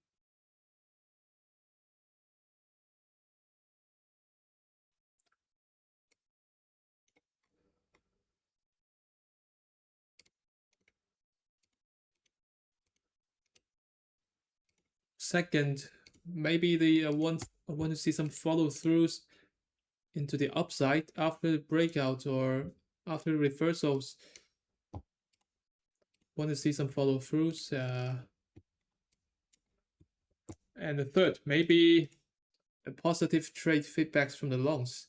Second, maybe I want to see some follow throughs into the upside after the breakout or after reversals. Want to see some follow throughs. And the third, maybe a positive trade feedbacks from the longs.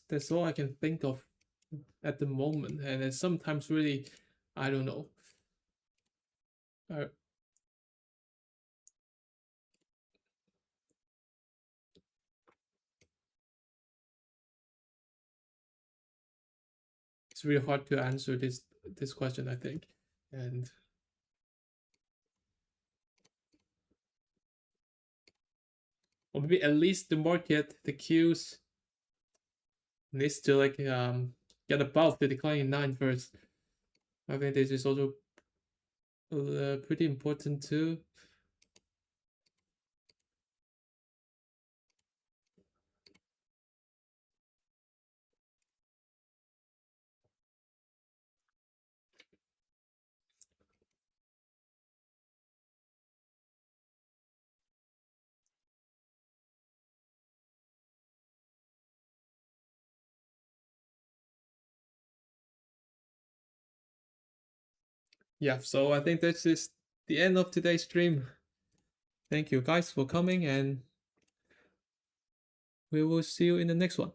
That's all I can think of at the moment, and it's sometimes really, I don't know. Uh, it's really hard to answer this question, I think, and or maybe at least the market, the cues needs to like get above the declining line first. I think this is also pretty important too. Yeah, so I think this is the end of today's stream. Thank you guys for coming, and we will see you in the next one.